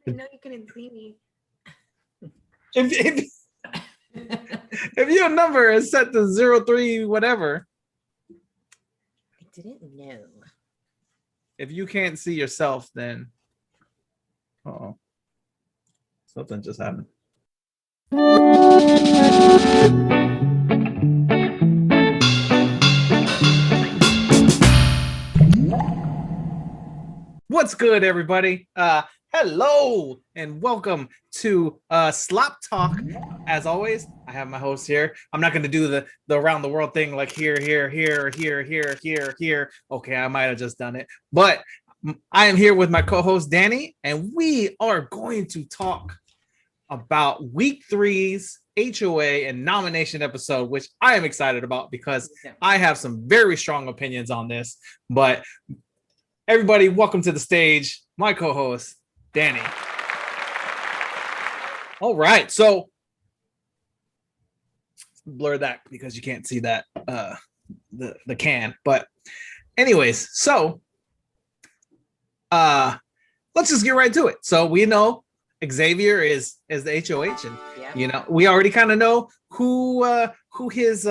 I know you couldn't see me. If your number is set to 03 whatever. I didn't know. If you can't see yourself, then something just happened. What's good, everybody? Hello and welcome to Slop Talk. As always, I have my host here. I'm not going to do the around the world thing like here. Okay, I might have just done it, but I am here with my co-host Danny, and we are going to talk about week 3's HOA and nomination episode, which I am excited about because I have some very strong opinions on this. But everybody, welcome to the stage, my co-host Danny. All right, so blur that because you can't see that the can. But anyways, so let's just get right to it. So we know Xavier is the HOH, and you know we already kind of know who his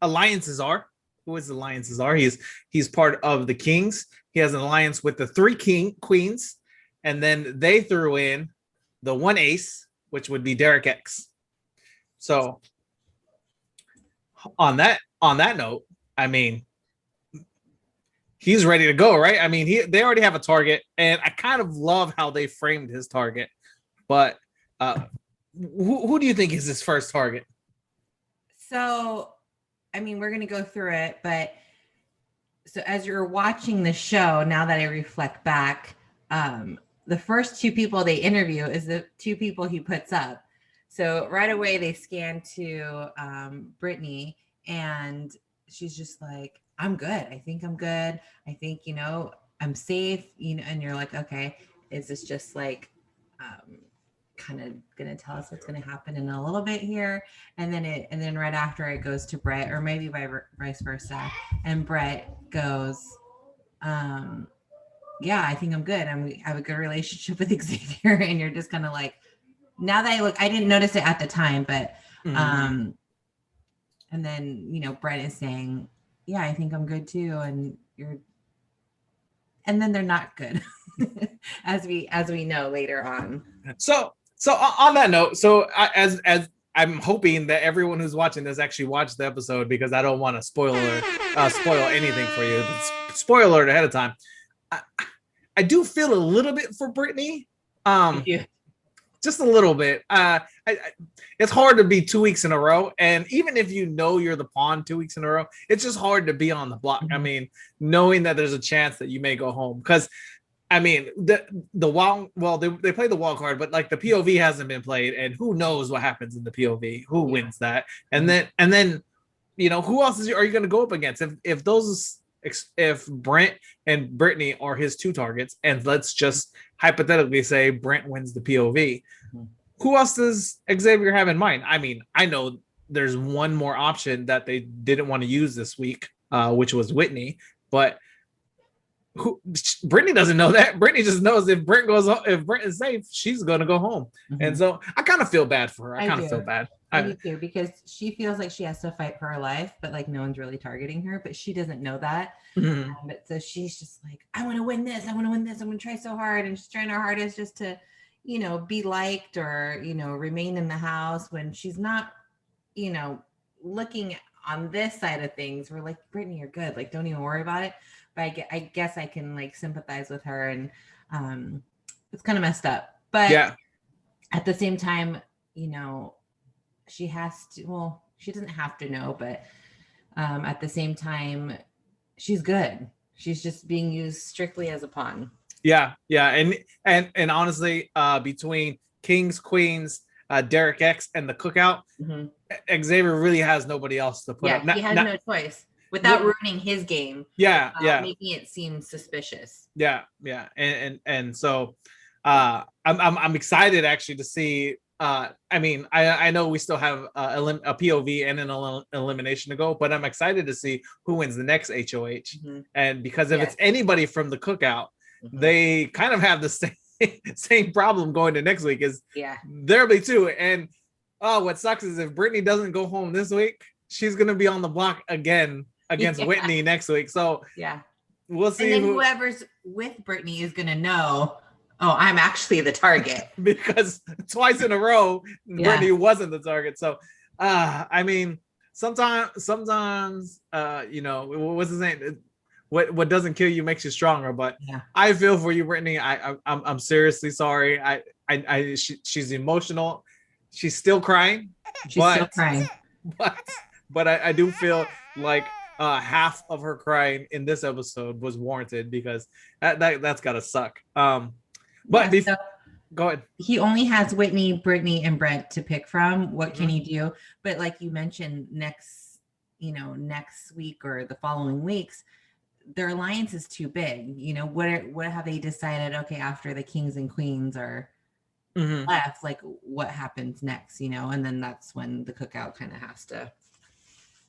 alliances are. Who his alliances are? He's part of the Kings. He has an alliance with the 3 queens, and then they threw in the 1 ace, which would be DerekX. So on that note, I mean, he's ready to go, right? I mean, they already have a target, and I kind of love how they framed his target. But who do you think is his first target? So, I mean, we're going to go through it, but so as you're watching the show, now that I reflect back, the first 2 people they interview is the 2 people he puts up. So right away they scan to Britini, and she's just like, I'm good. I think I'm good. I think, I'm safe, and you're like, okay, is this just like kind of going to tell us what's going to happen in a little bit here? And then right after it goes to Brett, or maybe vice versa. And Brett goes, yeah, I think I'm good. I have a good relationship with Xavier. And you're just kind of like, now that I didn't notice it at the time, but, and then, Brett is saying, yeah, I think I'm good too. And then they're not good as we know later on. So on that note, so as I'm hoping that everyone who's watching this actually watched the episode, because I don't want to spoil anything for you. Spoiler alert ahead of time. I do feel a little bit for Britini. Just a little bit. It's hard to be 2 weeks in a row, and even if you're the pawn 2 weeks in a row, it's just hard to be on the block. I mean, knowing that there's a chance that you may go home, because I mean, they play the wild card, but like the POV hasn't been played, and who knows what happens in the POV? Who wins that? And then who else are you going to go up against? If Brent and Britini are his 2 targets, and let's just hypothetically say Brent wins the POV, who else does Xavier have in mind? I mean, I know there's one more option that they didn't want to use this week, which was Whitney, but Britini doesn't know that. Britini just knows if Brent is safe, she's going to go home. And so I kind of feel bad for her. I kind of feel bad. I do too, because she feels like she has to fight for her life, but like no one's really targeting her, but she doesn't know that. But so she's just like, I want to win this. I'm going to try so hard. And she's trying her hardest just to, be liked or, remain in the house when she's not, looking on this side of things. We're like, Britini, you're good. Like, don't even worry about it. But I guess I can like sympathize with her, and it's kind of messed up. But at the same time, she has to, well, she doesn't have to know, but at the same time, she's good. She's just being used strictly as a pawn. Yeah. And honestly, between Kings, Queens, DerekX, and the Cookout, Xavier really has nobody else to put up. He has no choice. Without ruining his game, making it seem suspicious. And so I'm excited actually to see. I mean, I know we still have a POV and an elimination to go, but I'm excited to see who wins the next HOH. And because if it's anybody from the Cookout, they kind of have the same problem going to next week. Is there'll be two. And what sucks is if Britini doesn't go home this week, she's gonna be on the block again against Whitney next week. So we'll see. And then whoever's with Britini is gonna know, oh, I'm actually the target. Because twice in a row, Britini wasn't the target. So I mean, sometimes you know, what's his name? What doesn't kill you makes you stronger. But I feel for you, Britini. I'm seriously sorry. She's emotional. She's still crying. Still crying. But I do feel like half of her crying in this episode was warranted, because that's gotta suck. But go ahead. He only has Whitney, Britini, and Brent to pick from. What can he do? But like you mentioned, next week or the following weeks, their alliance is too big. You know, what have they decided? Okay, after the kings and queens are left, like what happens next? You know, and then that's when the cookout kind of has to.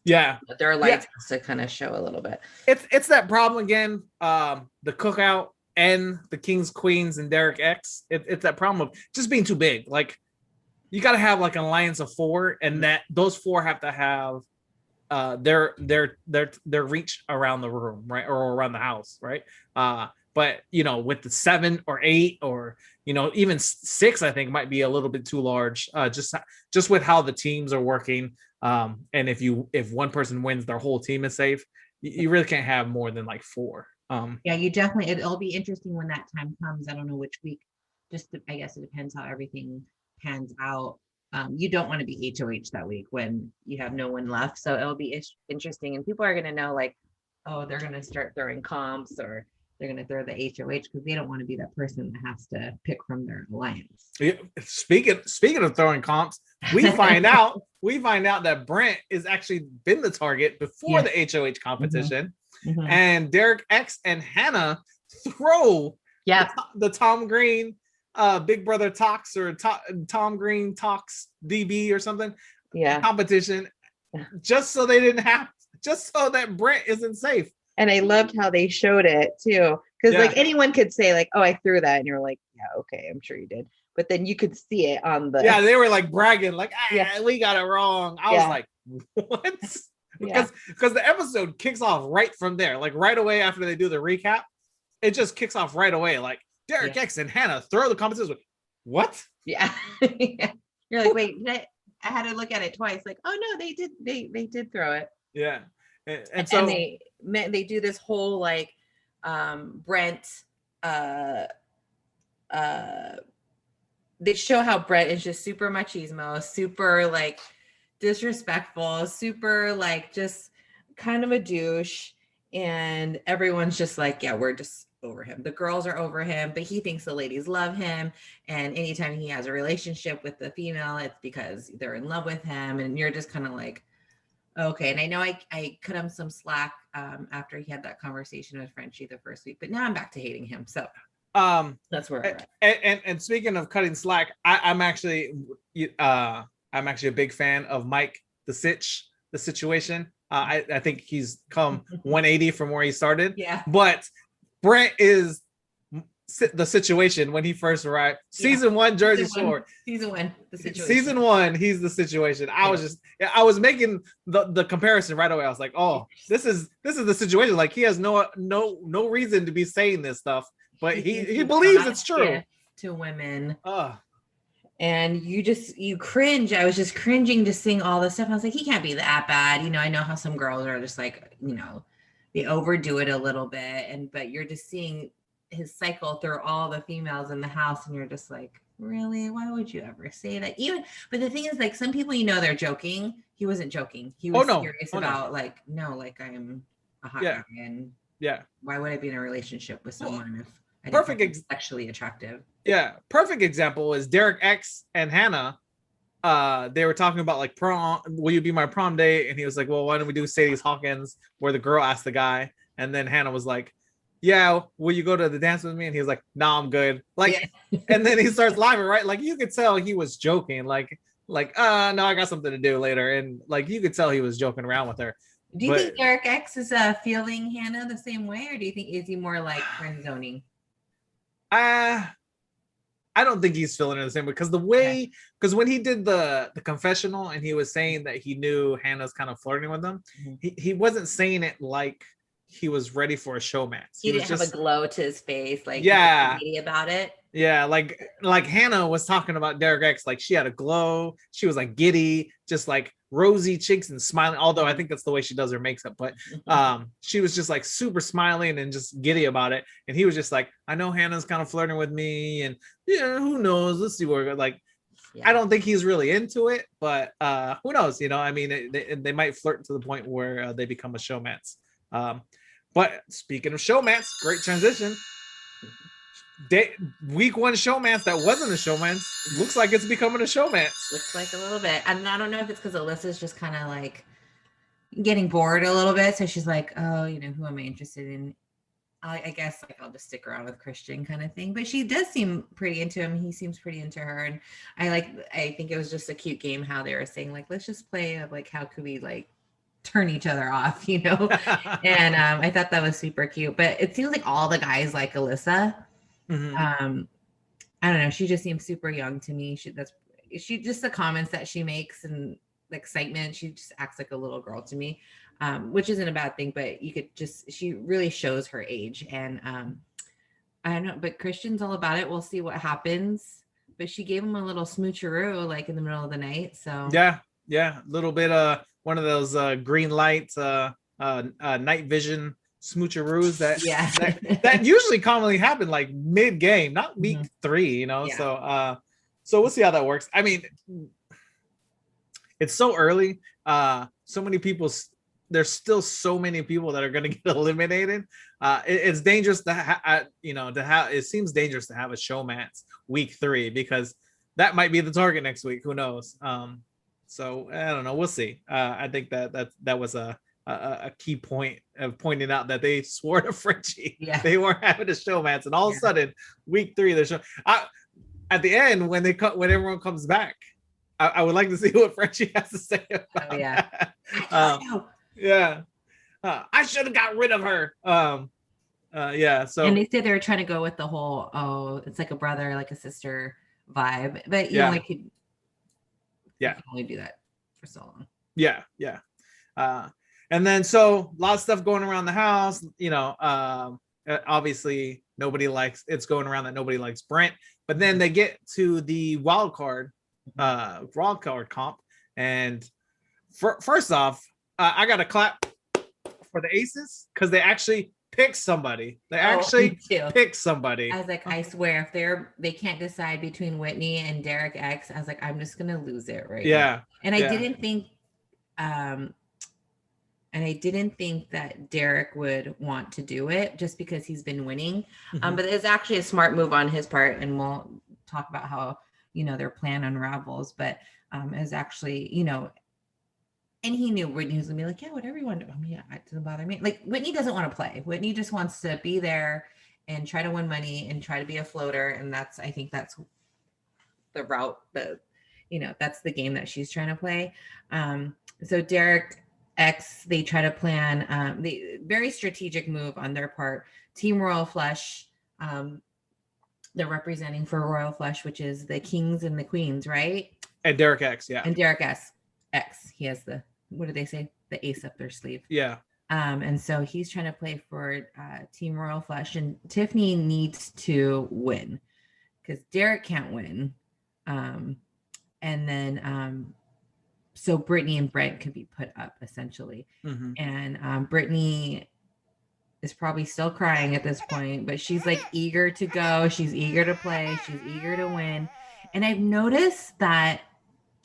Their alliance has to kind of show a little bit. It's that problem again. The cookout and the kings, queens, and DerekX. It's that problem of just being too big. Like, you got to have like an alliance of 4, and that those 4 have to have their reach around the room, right, or around the house, right? But you know, with the 7 or 8, or you know, even 6, I think might be a little bit too large. Just with how the teams are working. And if one person wins, their whole team is safe. You really can't have more than like 4. You definitely. It'll be interesting when that time comes. I don't know which week. I guess it depends how everything pans out. You don't want to be HOH that week when you have no one left. So it'll be interesting, and people are going to know, like, oh, they're going to start throwing comps, or they're going to throw the HOH, because they don't want to be that person that has to pick from their alliance. Yeah, speaking of throwing comps, we find out that Brent has actually been the target before the HOH competition, and DerekX and Hannah throw the Tom Green Big Brother Talks, or Tom Green Talks DB or something competition, just so that Brent isn't safe. And I loved how they showed it too, because like anyone could say like, oh, I threw that, and you're like, yeah, okay, I'm sure you did. But then you could see it on the they were like bragging, like, we got it wrong. I was like, what? Because the episode kicks off right from there, like right away after they do the recap, it just kicks off right away, like DerekX and Hannah throw the competition. What? You're like, wait, I had to look at it twice, like, oh no, they did throw it. And so they do this whole like Brent they show how Brent is just super machismo, super like disrespectful, super like just kind of a douche, and everyone's just like, we're just over him. The girls are over him, but he thinks the ladies love him, and anytime he has a relationship with the female, it's because they're in love with him. And you're just kind of like, okay. And I know I cut him some slack after he had that conversation with Frenchie the first week, but now I'm back to hating him. So that's where we're at. And speaking of cutting slack, I'm actually a big fan of Mike the situation. I think he's come 180 from where he started. But Brent is the situation when he first arrived. Season 1, Jersey Shore. Season 1, the situation. Season 1, he's the situation. I was making the comparison right away. I was like, oh, this is the situation. Like, he has no reason to be saying this stuff, but he believes it's true to women. And you cringe. I was just cringing to seeing all this stuff. I was like, he can't be that bad. You know, I know how some girls are just like, you know, they overdo it a little bit, but you're just seeing his cycle through all the females in the house, and you're just like, really? Why would you ever say that? But the thing is, like, some people, you know, they're joking. He wasn't joking. He was serious about like, no, like, I am a hot guy, and why would I be in a relationship with someone if I didn't find him sexually attractive? Perfect example is DerekX and Hannah. They were talking about like prom. Will you be my prom date? And he was like, well, why don't we do Sadie's Hawkins, where the girl asked the guy, and then Hannah was like, yeah, will you go to the dance with me? And he was like, no, I'm good. Like, and then he starts laughing, right? Like, you could tell he was joking, like, no, I got something to do later. And like, you could tell he was joking around with her. Do you think DerekX is feeling Hannah the same way, or do you think is he more like friend zoning? I don't think he's feeling it the same way because because when he did the confessional and he was saying that he knew Hannah's kind of flirting with him, he wasn't saying it like he was ready for a showmance. He didn't have a glow to his face, like yeah, he was about it. Yeah, like Hannah was talking about DerekX, like she had a glow, she was like giddy, just like rosy cheeks and smiling. Although I think that's the way she does her makeup, but she was just like super smiling and just giddy about it. And he was just like, I know Hannah's kind of flirting with me, and yeah, who knows? Let's see where like. Yeah. I don't think he's really into it, but who knows? You know, I mean, they might flirt to the point where they become a showmance. But speaking of showmance, great transition. Week 1 showmance that wasn't a showmance looks like it's becoming a showmance. Looks like a little bit. And I don't know if it's because Alyssa's just kind of like getting bored a little bit. So she's like, oh, you know, who am I interested in? I guess like I'll just stick around with Christian kind of thing. But she does seem pretty into him. He seems pretty into her. And I think it was just a cute game how they were saying like, let's just play like how could we like turn each other off, you know? And I thought that was super cute. But it seems like all the guys like Alyssa. I don't know. She just seems super young to me. She just the comments that she makes and the excitement. She just acts like a little girl to me, which isn't a bad thing. But she really shows her age. And I don't know. But Christian's all about it. We'll see what happens. But she gave him a little smoocheroo like in the middle of the night. So yeah, a little bit one of those green lights night vision smoocheroos that usually commonly happen like mid game, not week 3, you know. So we'll see how that works. I mean, it's so early. So many people. There's still so many people that are going to get eliminated. It's dangerous to have. It seems dangerous to have a showmance week 3 because that might be the target next week. Who knows? So I don't know. We'll see. I think that was a key point of pointing out that they swore to Frenchie. Yeah. They weren't having a showmance, and all of a sudden, week 3, they're showing. At the end, when everyone comes back, I would like to see what Frenchie has to say about that. I should have got rid of her. So and they said they were trying to go with the whole it's like a brother, like a sister vibe, but you know, it could. You can only do that for so long. And then so a lot of stuff going around the house, you know, obviously it's going around that nobody likes Brent, but then they get to the wildcard comp. And first off, I got to clap for the aces because they actually pick somebody. Pick somebody. I was like, I swear, if they can't decide between Whitney and DerekX, I was like, I'm just gonna lose it right now. And I didn't think that Derek would want to do it just because he's been winning. But it's actually a smart move on his part, and we'll talk about how, you know, their plan unravels. But is actually, you know, and he knew Whitney was gonna be like, yeah, whatever you want to do. I mean, it doesn't bother me. Like, Whitney doesn't want to play. Whitney just wants to be there and try to win money and try to be a floater. And I think that's the route that's the game that she's trying to play. So DerekX, they try to plan the very strategic move on their part. Team Royal Flush, they're representing for Royal Flush, which is the kings and the queens, right? And DerekX, yeah. And DerekX. He has what do they say? The ace up their sleeve. Yeah. And so he's trying to play for Team Royal Flush, and Tiffany needs to win because Derek can't win. And then so Britini and Brent can be put up essentially. And Britini is probably still crying at this point, but she's like eager to go. She's eager to play. She's eager to win. And I've noticed that,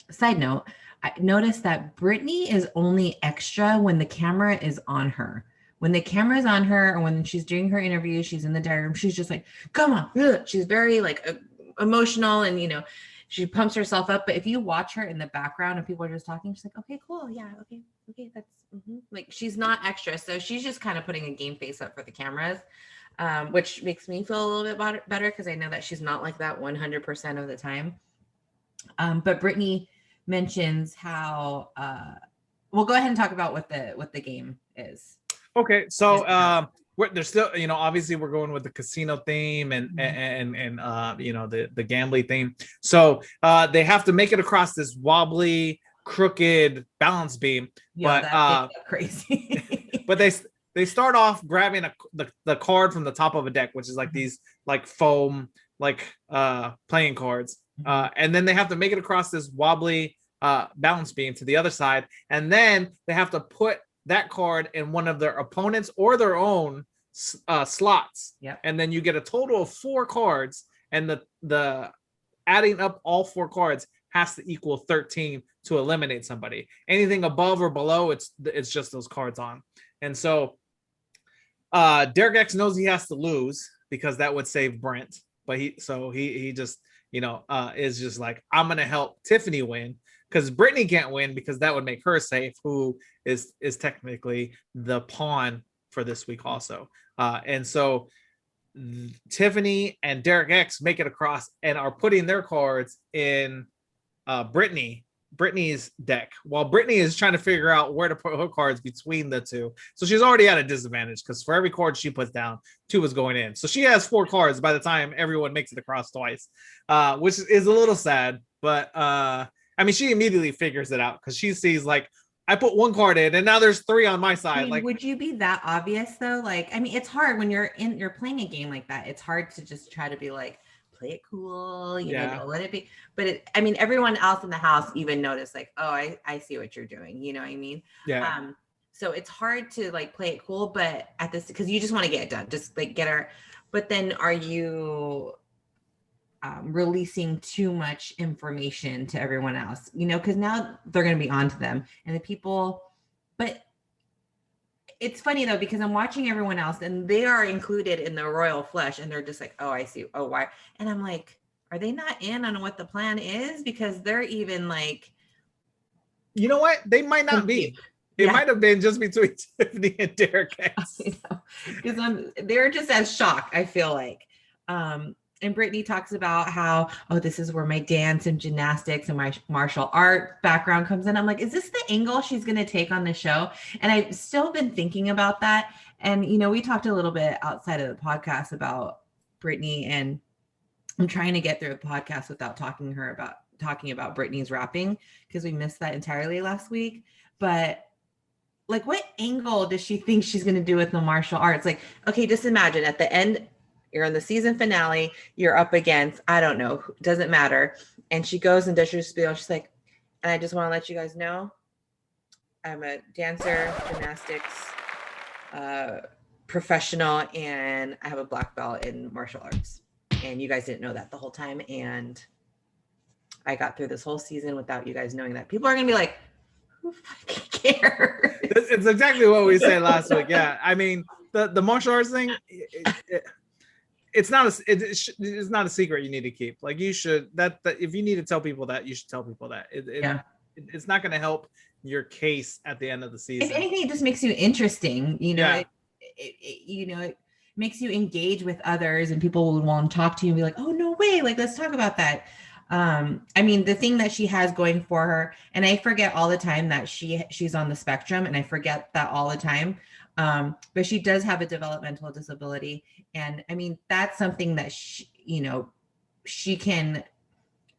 side note, I noticed that Britini is only extra when the camera is on her. When the camera is on her, or when she's doing her interview, she's in the diary room, she's just like, come on. Ugh. She's very like emotional, and, you know, she pumps herself up. But if you watch her in the background and people are just talking, she's like, okay, cool. Yeah. Okay. That's like, she's not extra. So she's just kind of putting a game face up for the cameras, which makes me feel a little bit better because I know that she's not like that 100% of the time. But Britini mentions how we'll go ahead and talk about what the game is. Okay, so there's still, obviously we're going with the casino theme and the gambling theme. So they have to make it across this wobbly, crooked balance beam. Yeah, but that crazy. but they start off grabbing the card from the top of a deck, which is like these like foam playing cards. And then they have to make it across this wobbly balance beam to the other side, and then they have to put that card in one of their opponents or their own slots. Yep. And then you get a total of 4 cards, and the adding up all 4 cards has to equal 13 to eliminate somebody. Anything above or below, it's just those cards on. And so DerekX knows he has to lose because that would save Brent, but he just is just like, I'm gonna help Tiffany win, because Britini can't win because that would make her safe, who is technically the pawn for this week also. And so Tiffany and DerekX make it across and are putting their cards in Britini's deck, while Britini is trying to figure out where to put her cards between the two. So she's already at a disadvantage because for every card she puts down, 2 is going in. So she has 4 cards by the time everyone makes it across twice, which is a little sad. But she immediately figures it out because she sees like, I put 1 card in and now there's 3 on my side. Would you be that obvious though? It's hard when you're playing a game like that. It's hard to just try to be like, play it cool, don't let it be. But everyone else in the house even noticed like, oh, I see what you're doing. You know what I mean? Yeah. So it's hard to like play it cool, but at this, because you just want to get it done, just like get her. But then are you releasing too much information to everyone else? Because now they're going to be onto them and the people. But it's funny though, because I'm watching everyone else and they are included in the royal flush and they're just like, oh, I see. Oh, why? And I'm like, are they not in on what the plan is? Because they're even like, you know what? They might not be. It might have been just between Tiffany and DerekX. Because they're just as shocked, I feel like. And Britini talks about how, oh, this is where my dance and gymnastics and my martial art background comes in. I'm like, is this the angle she's going to take on the show? And I've still been thinking about that. And, we talked a little bit outside of the podcast about Britini, and I'm trying to get through the podcast without talking about Britini's rapping, because we missed that entirely last week. But like, what angle does she think she's going to do with the martial arts? Like, okay, just imagine at the end, you're in the season finale, you're up against, I don't know, doesn't matter. And she goes and does her spiel. She's like, and I just want to let you guys know, I'm a dancer, gymnastics, professional, and I have a black belt in martial arts. And you guys didn't know that the whole time. And I got through this whole season without you guys knowing that. People are going to be like, who fucking cares? It's exactly what we said last week. Yeah. The martial arts thing, it's not a secret you need to keep. Like, you should, that if you need to tell people that, you should tell people that. It's not going to help your case at the end of the season. If anything, it just makes you interesting. It makes you engage with others, and people will want to talk to you and be like, oh, no way. Like, let's talk about that. The thing that she has going for her, and I forget all the time that she's on the spectrum, and I forget that all the time. But she does have a developmental disability. And that's something that she can,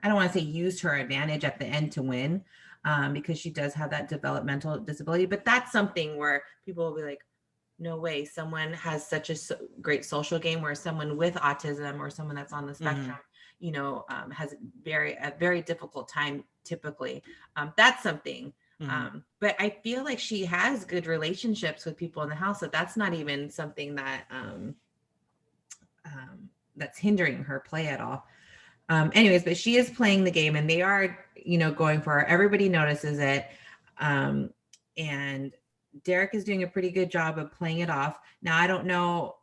I don't want to say use to her advantage at the end to win, because she does have that developmental disability. But that's something where people will be like, no way, someone has such a great social game, where someone with autism or someone that's on the spectrum, has a very difficult time typically. That's something. But I feel like she has good relationships with people in the house, so that's not even something that that's hindering her play at all. Anyways, but she is playing the game, and they are, going for her. Everybody notices it. And Derek is doing a pretty good job of playing it off. Now, I don't know.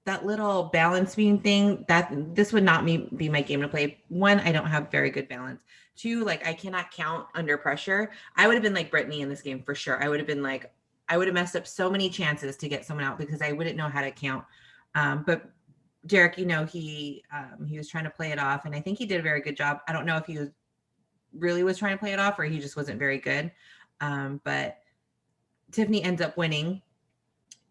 That little balance beam thing, that this would not be my game to play. 1, I don't have very good balance. 2, like, I cannot count under pressure. I would have been like Britini in this game for sure. I would have messed up so many chances to get someone out because I wouldn't know how to count. But Derek, he was trying to play it off, and I think he did a very good job. I don't know if he was trying to play it off or he just wasn't very good. But Tiffany ends up winning,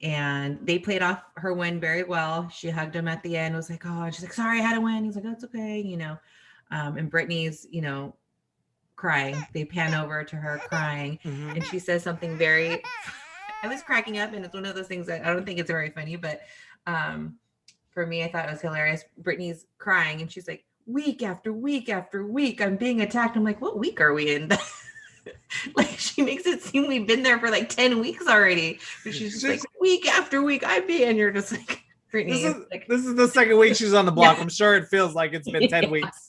And they played off her win very well. She hugged him at the end, was like, oh, and she's like, sorry, I had to win. He's like, that's okay, you know. And Brittany's, you know, crying. They pan over to her crying, and she says something very, I was cracking up, and it's one of those things that I don't think it's very funny, but for me, I thought it was hilarious. Brittany's crying, and she's like, week after week after week, I'm being attacked. I'm like, what week are we in? Like, she makes it seem we've been there for like 10 weeks already. But she's just like, week after week, I'm being, you're just like, Brittany. This is the second week she's on the block. Yeah. I'm sure it feels like it's been 10 weeks.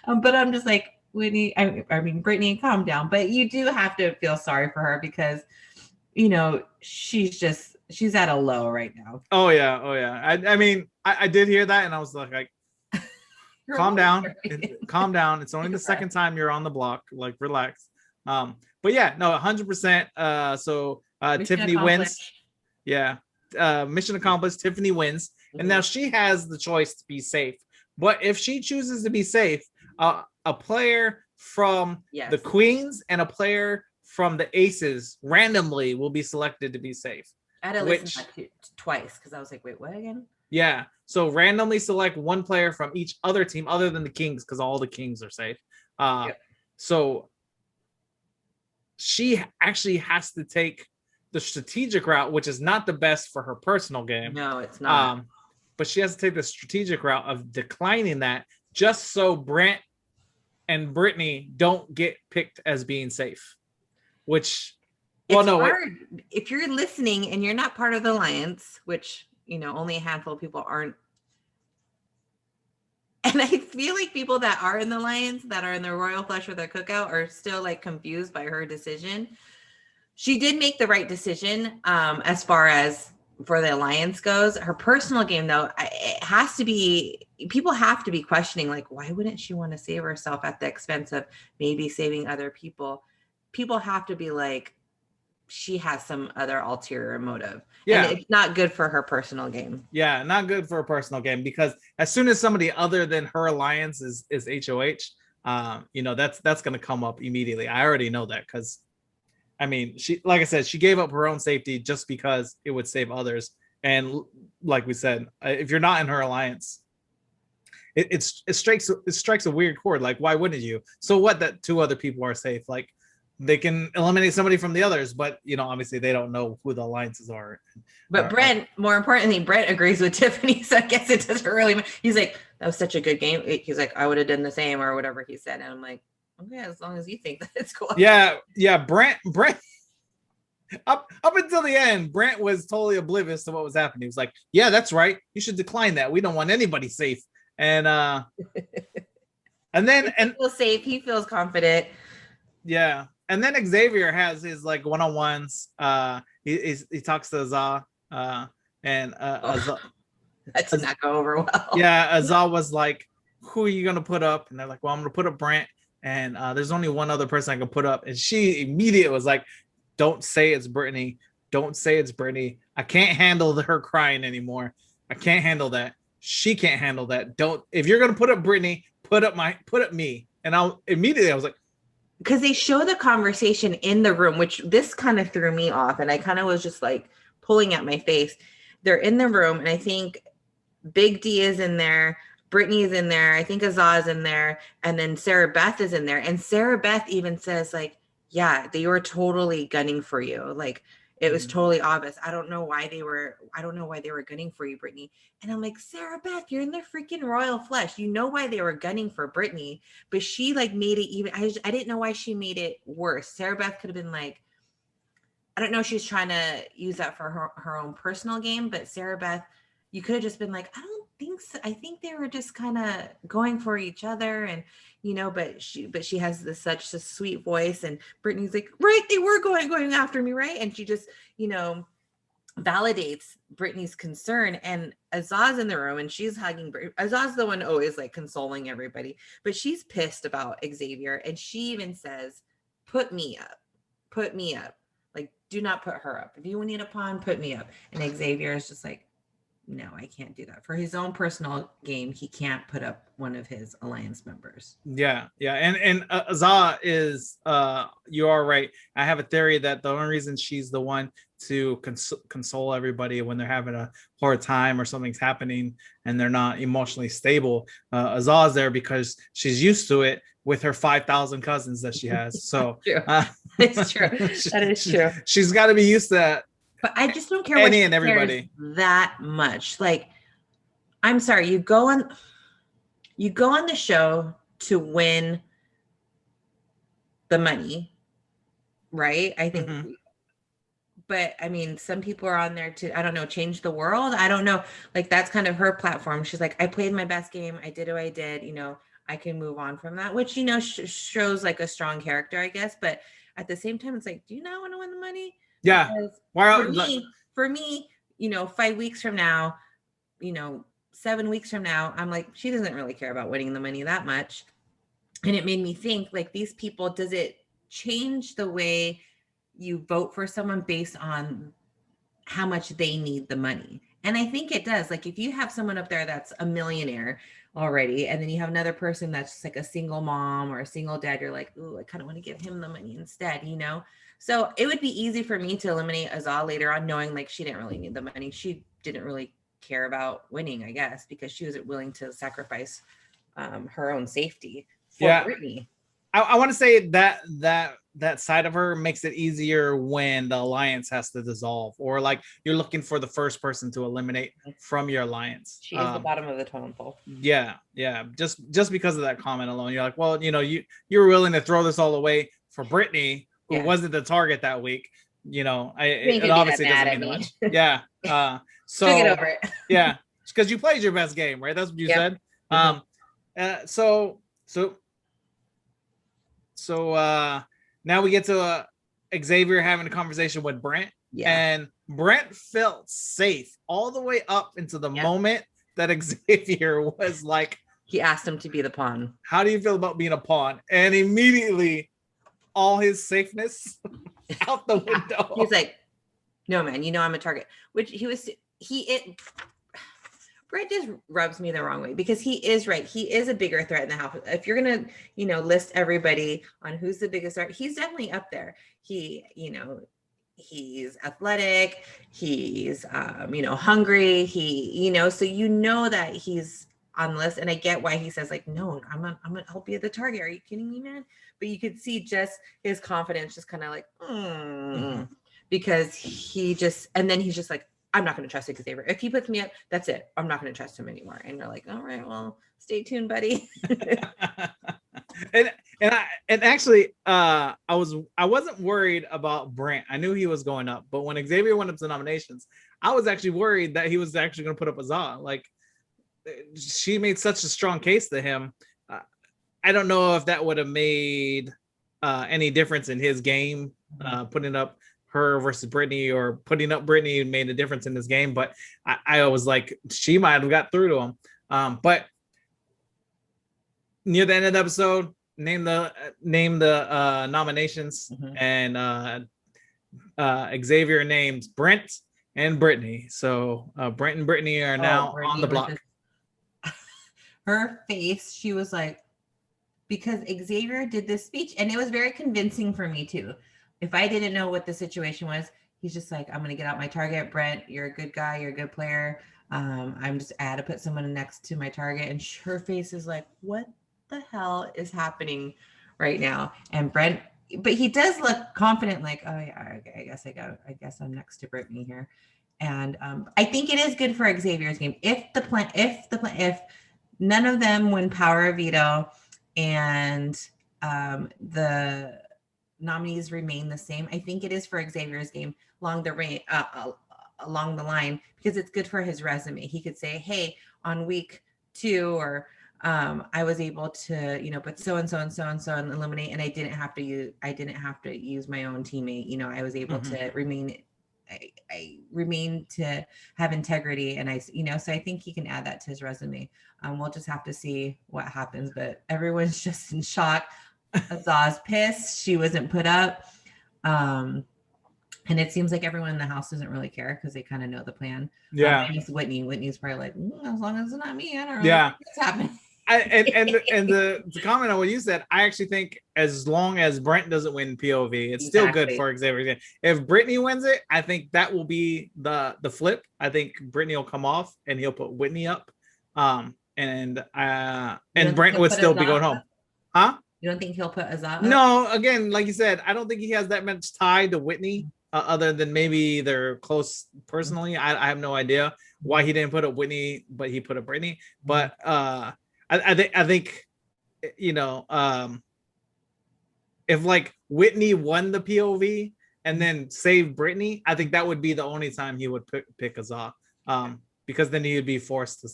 But I'm just like, Whitney, I mean, Brittany, calm down. But you do have to feel sorry for her because, you know, she's at a low right now. Oh, yeah. I mean, I did hear that, and I was like calm down. Calm down. It's only the second time you're on the block. Like, relax. But yeah, no, 100%. So Tiffany wins. Yeah. Mission accomplished. Tiffany wins. Mm-hmm. And now she has the choice to be safe. But if she chooses to be safe, a player from the Queens and a player from the Aces randomly will be selected to be safe. I had to listen to that twice because I was like, wait, what again? Yeah. So randomly select one player from each other team other than the Kings, because all the Kings are safe. So she actually has to take the strategic route, which is not the best for her personal game. No, it's not. But she has to take the strategic route of declining that just so Brent and Britini don't get picked as being safe. Which, well, no. If you're listening and you're not part of the Alliance, which, you know, only a handful of people aren't. And I feel like people that are in the Alliance, that are in the Royal Flush or their cookout, are still like confused by her decision. She did make the right decision as far as for the Alliance goes. Her personal game, though, it has to be, people have to be questioning, like, why wouldn't she want to save herself at the expense of maybe saving other people? People have to be like, she has some other ulterior motive. Yeah. And it's not good for her personal game. Yeah, not good for her personal game, because as soon as somebody other than her Alliance is HOH, you know, that's going to come up immediately. I already know that, because I mean, she, like I said, she gave up her own safety just because it would save others. And like we said, if you're not in her Alliance, it strikes a weird chord. Like, why wouldn't you? So what that two other people are safe? Like, they can eliminate somebody from the others, but, you know, obviously they don't know who the Alliances are. But Brent, more importantly, Brent agrees with Tiffany, so I guess it doesn't really. He's like, that was such a good game. He's like, I would have done the same, or whatever he said. And I'm like, okay, as long as you think that it's cool. Yeah. Brent. Up until the end, Brent was totally oblivious to what was happening. He was like, yeah, that's right. You should decline that. We don't want anybody safe. And then he feels safe. He feels confident. Yeah. And then Xavier has his like one-on-ones. He talks to Azah, and Azah, that did not go over well. Yeah, Azah was like, "Who are you gonna put up?" And they're like, "Well, I'm gonna put up Brent, and there's only one other person I can put up." And she immediately was like, "Don't say it's Britini. Don't say it's Britini. I can't handle her crying anymore. I can't handle that. She can't handle that. Don't. If you're gonna put up Britini, put up me." And I was like. Because they show the conversation in the room, which this kind of threw me off. And I kind of was just like pulling at my face. They're in the room. And I think Big D is in there. Britini is in there. I think Azah is in there. And then Sarah Beth is in there. And Sarah Beth even says like, yeah, they were totally gunning for you. Like, it was totally obvious. I don't know why they were gunning for you, Britini. And I'm like, Sarah Beth, you're in the freaking Royal Flush. You know why they were gunning for Britini, but she like made it even. I didn't know why she made it worse. Sarah Beth could have been like, I don't know, she's trying to use that for her own personal game, but Sarah Beth, you could have just been like, I don't think so. I think they were just kind of going for each other, and you know, but she has such a sweet voice, and Britini's like, right, they were going after me, right? And she just, you know, validates Britini's concern. And Azah's in the room, and she's hugging. Azah's the one always like consoling everybody, but she's pissed about Xavier, and she even says, put me up. Like, do not put her up. If you need a pawn, put me up. And Xavier is just like, no, I can't do that. For his own personal game, he can't put up one of his Alliance members. Yeah. And Azah is, you are right. I have a theory that the only reason she's the one to console everybody when they're having a hard time or something's happening and they're not emotionally stable. Azah is there because she's used to it with her 5,000 cousins that she has. So it's true. That is true. She's got to be used to that. But I just don't care what and everybody that much. Like, I'm sorry, you go on the show to win the money, right? I think but I mean, some people are on there to, I don't know, change the world. I don't know. Like, that's kind of her platform. She's like, I played my best game. I did what I did. You know, I can move on from that, which, you know, shows like a strong character, I guess. But at the same time, it's like, do you not want to win the money? Yeah. For me, you know, 5 weeks from now, you know, 7 weeks from now, I'm like, she doesn't really care about winning the money that much. And it made me think, like, these people, does it change the way you vote for someone based on how much they need the money? And I think it does. Like, if you have someone up there that's a millionaire already, and then you have another person that's just like a single mom or a single dad, you're like, ooh, I kind of want to give him the money instead, you know? So it would be easy for me to eliminate Azah later on, knowing like she didn't really need the money. She didn't really care about winning, I guess, because she wasn't willing to sacrifice her own safety for Britini. I want to say that side of her makes it easier when the alliance has to dissolve, or like you're looking for the first person to eliminate from your alliance. She is the bottom of the totem pole. Yeah. Just because of that comment alone, you're like, well, you know, you were willing to throw this all away for Britini, who wasn't the target that week. You know, it obviously doesn't mean much. Yeah. So get over it. Yeah, because you played your best game, right? That's what you said. So now we get to Xavier having a conversation with Brent, and Brent felt safe all the way up into the moment that Xavier was like, he asked him to be the pawn. How do you feel about being a pawn? And immediately all his safeness out the window. He's like, no, man, you know I'm a target. Which Brent just rubs me the wrong way, because he is right. He is a bigger threat in the house. If you're going to, you know, list everybody on who's the biggest threat, he's definitely up there. He, you know, he's athletic, he's, you know, hungry. He, you know, so you know that he's on the list. And I get why he says like, no, I'll be at the target. Are you kidding me, man? But you could see just his confidence just kind of like, because he just, and then he's just like, I'm not going to trust Xavier. If he puts me up, that's it. I'm not going to trust him anymore. And you're like, all right, well, stay tuned, buddy. and actually, I wasn't worried about Brent. I knew he was going up, but when Xavier went up to nominations, I was actually worried that he was actually going to put up Azah. Like, she made such a strong case to him. I don't know if that would have made any difference in his game, putting up her versus Britini, or putting up Britini made a difference in this game. But I was like, she might have got through to him. But near the end of the episode, name the nominations, and Xavier names Brent and Britini. So Brent and Britini are now on the block. Her face, she was like, because Xavier did this speech, and it was very convincing for me too. If I didn't know what the situation was, he's just like, I'm going to get out my target. Brent, you're a good guy. You're a good player. I had to put someone next to my target. And her face is like, what the hell is happening right now? And Brent, but he does look confident, like, oh yeah, okay, I guess I'm next to Britini here. And I think it is good for Xavier's game. If none of them win power of veto and the nominees remain the same, I think it is for Xavier's game along the line, because it's good for his resume. He could say, hey, on week 2, or I was able to, you know, but so and so and eliminate, and I didn't have to use my own teammate. You know, I was able to remain. I remain to have integrity, and so I think he can add that to his resume. We'll just have to see what happens, but everyone's just in shock. Azah's pissed she wasn't put up, and it seems like everyone in the house doesn't really care because they kind of know the plan. It's Whitney's probably like, as long as it's not me, I don't know what's happening. The comment on what you said, I actually think as long as Brent doesn't win POV, it's still good for Xavier. If Britini wins it, I think that will be the flip. I think Britini will come off and he'll put Whitney up, and Brent would still be going home. Huh? You don't think he'll put Azat? No, again, like you said, I don't think he has that much tie to Whitney, other than maybe they're close personally. I have no idea why he didn't put up Whitney, but he put up Britini. But I think you know, if like Whitney won the POV and then saved Britini, I think that would be the only time he would pick Azat, because then he would be forced to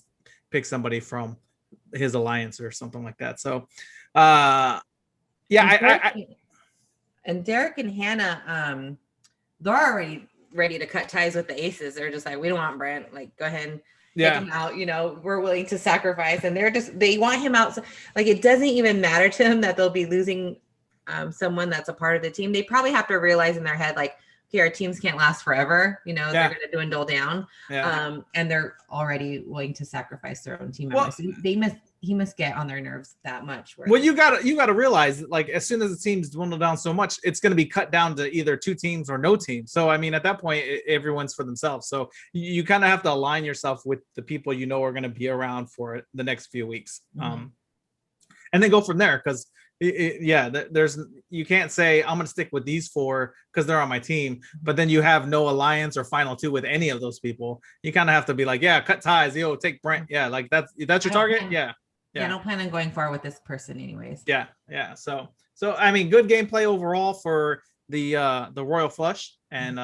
pick somebody from his alliance or something like that. So and Derek and Hannah, they're already ready to cut ties with the aces. They're just like, we don't want Brent, like go ahead and take him out, you know, we're willing to sacrifice. And they want him out. So, like, it doesn't even matter to them that they'll be losing someone that's a part of the team. They probably have to realize in their head, like, okay, our teams can't last forever, you know, they're going to dwindle down. And they're already willing to sacrifice their own team members. So he must get on their nerves that much. Well, you gotta realize, like, as soon as the teams dwindle down so much, it's going to be cut down to either two teams or no team. So I mean, at that point, everyone's for themselves. So you kind of have to align yourself with the people you know are going to be around for the next few weeks, and then go from there. Because there's, you can't say I'm going to stick with these four because they're on my team, but then you have no alliance or final two with any of those people. You kind of have to be like, cut ties, take Brent, like that's your target. I don't plan on going far with this person anyways. So I mean, good gameplay overall for the Royal Flush. And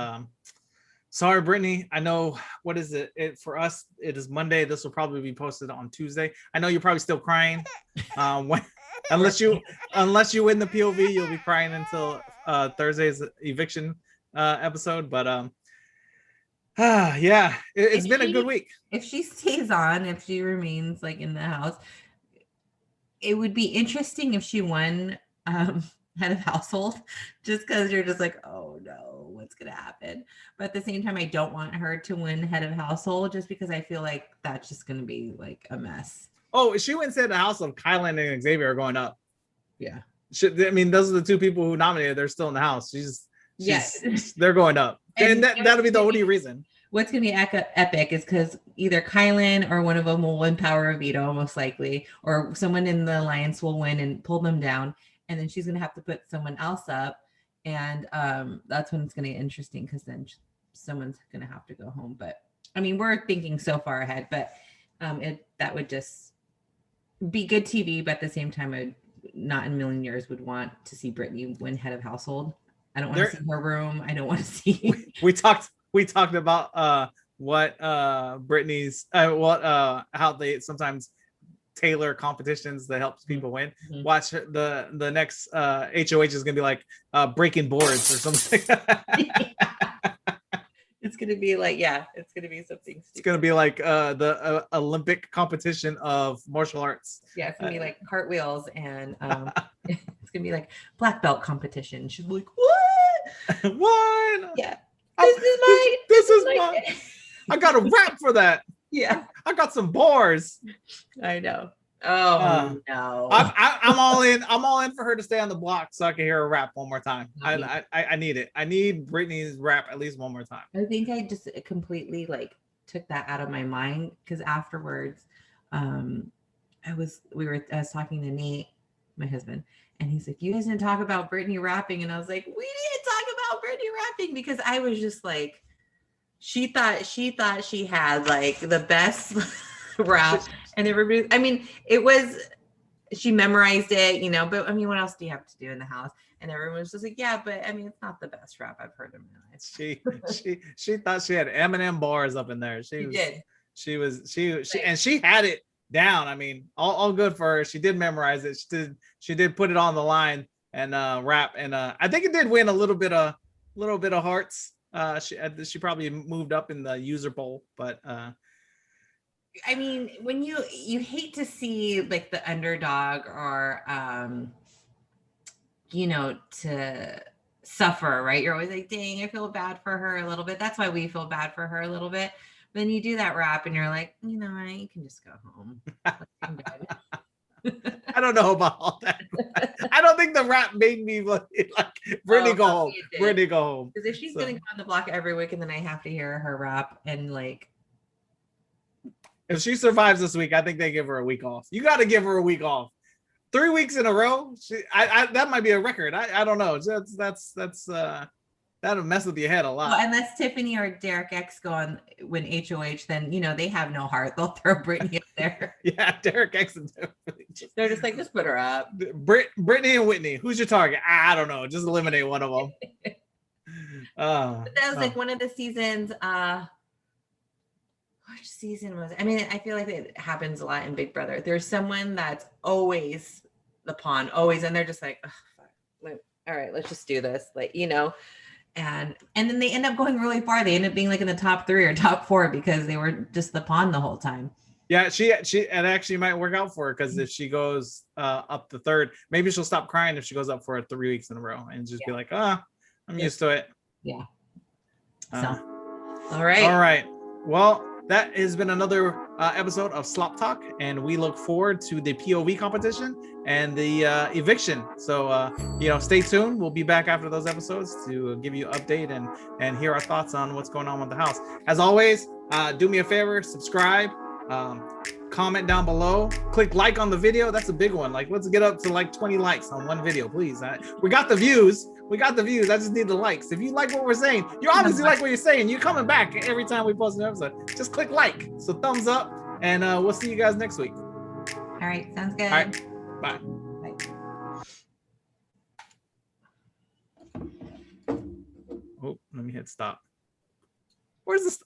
sorry, Britini, I know, what is it for us? It is Monday. This will probably be posted on Tuesday. I know you're probably still crying. Unless you win the POV, you'll be crying until Thursday's eviction episode. But it's been a good week. If she stays on, if she remains like in the house, it would be interesting if she won head of household, just because you're just like, oh no, what's gonna happen? But at the same time, I don't want her to win head of household, just because I feel like that's just gonna be like a mess. Oh, she went to the house of Kylan and Xavier are going up. Yeah. I mean, those are the two people who nominated. They're still in the house. They're going up. And that'll be the only reason. What's going to be epic is because either Kylan or one of them will win Power of Veto, most likely, or someone in the alliance will win and pull them down. And then she's going to have to put someone else up. And that's when it's going to get interesting, because then someone's going to have to go home. But I mean, we're thinking so far ahead, but that would just be good TV. But at the same time, I not in a million years would want to see Britini win head of household. I don't want to see her room. I don't want to see. We talked about what Britini's how they sometimes tailor competitions that helps people win. Watch the next HOH is gonna be like breaking boards or something. It's gonna be like, it's gonna be something stupid. It's gonna be like the Olympic competition of martial arts. Yeah, it's gonna be like cartwheels, and it's gonna be like black belt competition. She's like, what? What? Yeah. This is my I got a rap for that. Yeah. I got some bars. I know. Oh no. I'm all in. I'm all in for her to stay on the block so I can hear her rap one more time. I need it. I need Britini's rap at least one more time. I think I just completely took that out of my mind, because afterwards, I was talking to Nate, my husband, and he's like, "You guys didn't talk about Britini rapping," and I was like, "We didn't talk about Britini rapping," because I was just like, she thought she had like the best rap, and everybody, I mean, she memorized it, but I mean, what else do you have to do in the house? And everyone was just like, yeah, but I mean, it's not the best rap I've heard in my life. She thought she had Eminem bars up in there. She and she had it down. I mean, all good for her. She did memorize it. She did put it on the line and rap, and I think it did win a little bit of hearts. She probably moved up in the user poll, but I mean, when you hate to see like the underdog or to suffer, right? You're always like, dang, I feel bad for her a little bit. That's why we feel bad for her a little bit. Then you do that rap and you're like, you can just go home. I'm good. I don't know about all that. I don't think the rap made me like Brittany go home. Brittany go home. Because if she's gonna go on the block every week and then I have to hear her rap and like, if she survives this week, I think they give her a week off. You got to give her a week off. 3 weeks in a row. That might be a record. I don't know. That'll mess with your head a lot. Well, unless Tiffany or DerekX go on when HOH, then they have no heart. They'll throw Britini up there. Yeah, DerekX and Tiffany. They're just like, just put her up. Brittany and Whitney. Who's your target? I don't know. Just eliminate one of them. But that was like one of the seasons. Which season was it? I mean, I feel like it happens a lot in Big Brother. There's someone that's always the pawn, always, and they're just like, oh, fuck. All right, let's just do this, like, and then they end up going really far. They end up being like in the top 3 or top 4 because they were just the pawn the whole time. Yeah, she and actually might work out for her because if she goes up the 3rd, maybe she'll stop crying if she goes up for it 3 weeks in a row and just be like, I'm used to it. Yeah. So, all right. Well, that has been another episode of Slop Talk, and we look forward to the POV competition and the eviction. So, stay tuned. We'll be back after those episodes to give you an update and hear our thoughts on what's going on with the house. As always, do me a favor, subscribe, comment down below, click like on the video. That's a big one. Like, let's get up to like 20 likes on one video, please. We got the views. I just need the likes. If you like what we're saying, you obviously like what you're saying. You're coming back every time we post an episode. Just click like. So thumbs up, and we'll see you guys next week. All right. Sounds good. All right. Bye. Oh, let me hit stop. Where's this?